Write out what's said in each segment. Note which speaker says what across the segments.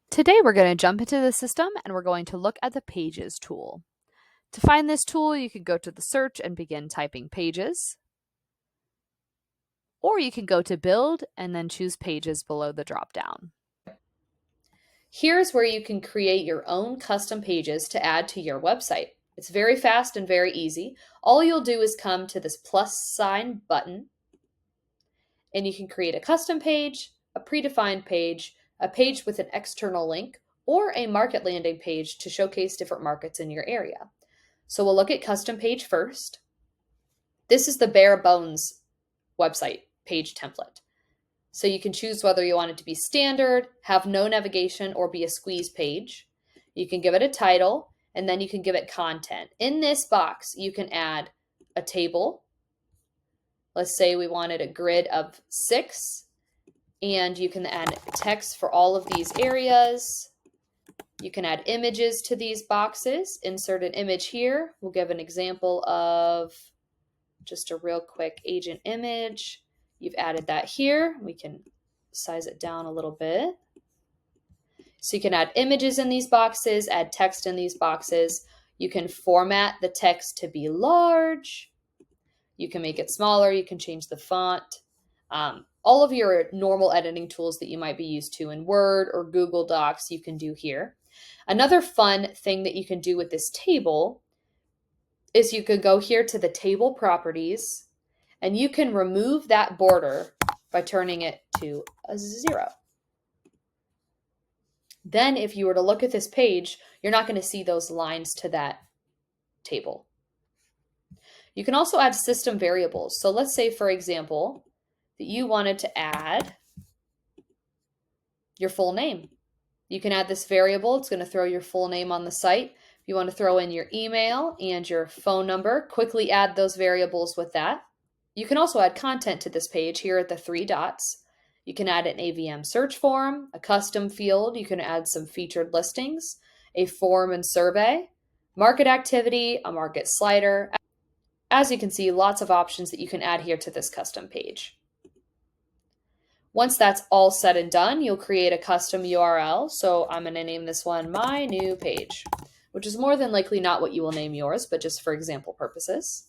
Speaker 1: Today we're going to jump into the system and we're going to look at the Pages tool. To find this tool, you can go to the search and begin typing Pages, or you can go to Build and then choose Pages below the drop-down. Here's where you can create your own custom pages to add to your website. It's very fast and very easy. All you'll do is come to this plus sign button, and you can create a custom page, a predefined page, a page with an external link, or a market landing page to showcase different markets in your area. So we'll look at custom page first. This is the bare bones website page template. So you can choose whether you want it to be standard, have no navigation, or be a squeeze page. You can give it a title, and then you can give it content. In this box, you can add a table. Let's say we wanted a grid of 6, and you can add text for all of these areas. You can add images to these boxes. Insert an image here. We'll give an example of just a real quick agent image. You've added that here. We can size it down a little bit. So you can add images in these boxes, add text in these boxes. You can format the text to be large. You can make it smaller. You can change the font. All of your normal editing tools that you might be used to in Word or Google Docs, you can do here. Another fun thing that you can do with this table is you could go here to the table properties, and you can remove that border by turning it to a 0. Then if you were to look at this page, you're not going to see those lines to that table. You can also add system variables. So let's say, for example, that you wanted to add your full name. You can add this variable. It's going to throw your full name on the site. If you want to throw in your email and your phone number, quickly add those variables with that. You can also add content to this page here at the 3 dots. You can add an AVM search form, a custom field. You can add some featured listings, a form and survey, market activity, a market slider. As you can see, lots of options that you can add here to this custom page. Once that's all said and done, you'll create a custom URL. So I'm going to name this one My New Page, which is more than likely not what you will name yours, but just for example purposes.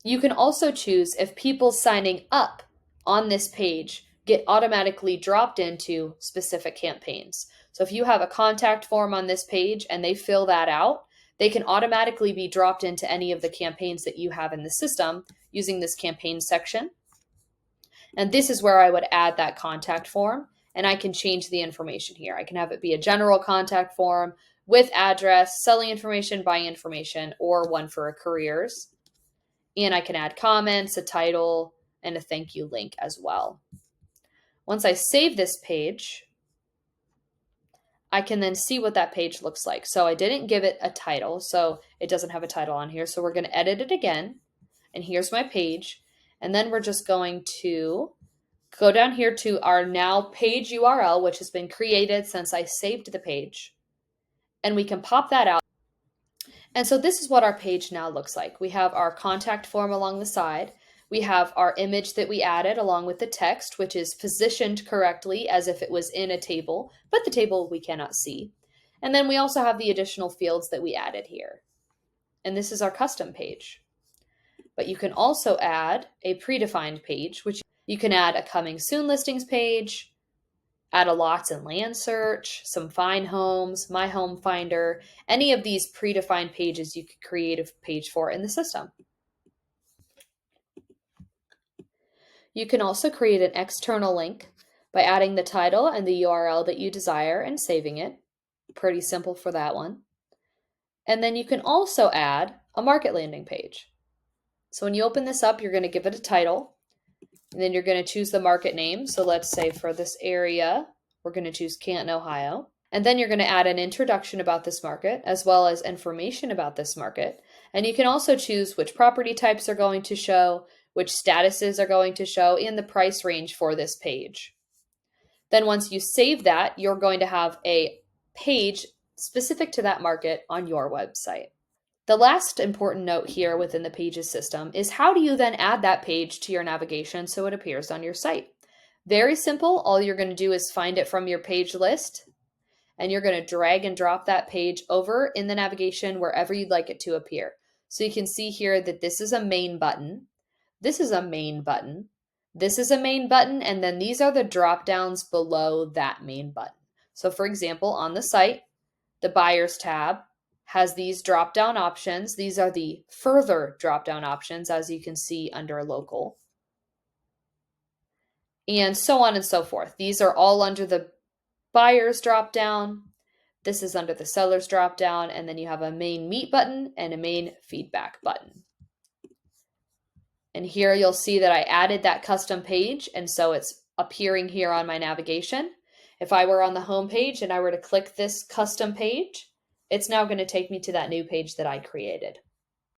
Speaker 1: You can also choose if people signing up on this page get automatically dropped into specific campaigns. So if you have a contact form on this page and they fill that out, they can automatically be dropped into any of the campaigns that you have in the system using this campaign section. And this is where I would add that contact form, and I can change the information here. I can have it be a general contact form with address, selling information, buying information, or one for careers. And I can add comments, a title, and a thank you link as well. Once I save this page, I can then see what that page looks like. So I didn't give it a title, so it doesn't have a title on here. So we're going to edit it again. And here's my page. And then we're just going to go down here to our now page URL, which has been created since I saved the page. And we can pop that out. And so this is what our page now looks like. We have our contact form along the side. We have our image that we added along with the text, which is positioned correctly as if it was in a table, but the table we cannot see. And then we also have the additional fields that we added here. And this is our custom page. But you can also add a predefined page, which you can add a coming soon listings page, add a lots and land search, some find homes, my home finder, any of these predefined pages you could create a page for in the system. You can also create an external link by adding the title and the URL that you desire and saving it. Pretty simple for that one. And then you can also add a market landing page. So when you open this up, you're going to give it a title, and then you're going to choose the market name. So let's say for this area, we're going to choose Canton, Ohio. And then you're going to add an introduction about this market, as well as information about this market. And you can also choose which property types are going to show, which statuses are going to show, and the price range for this page. Then once you save that, you're going to have a page specific to that market on your website. The last important note here within the pages system is how do you then add that page to your navigation so it appears on your site? Very simple. All you're going to do is find it from your page list, and you're going to drag and drop that page over in the navigation wherever you'd like it to appear. So you can see here that this is a main button. This is a main button. This is a main button, and then these are the drop downs below that main button. So for example, on the site, the Buyers tab has these drop down options. These are the further drop down options, as you can see under local, and so on and so forth. These are all under the Buyers drop down. This is under the Sellers drop down, and then you have a main meet button and a main feedback button. And here you'll see that I added that custom page, and so it's appearing here on my navigation. If I were on the home page and I were to click this custom page, it's now going to take me to that new page that I created.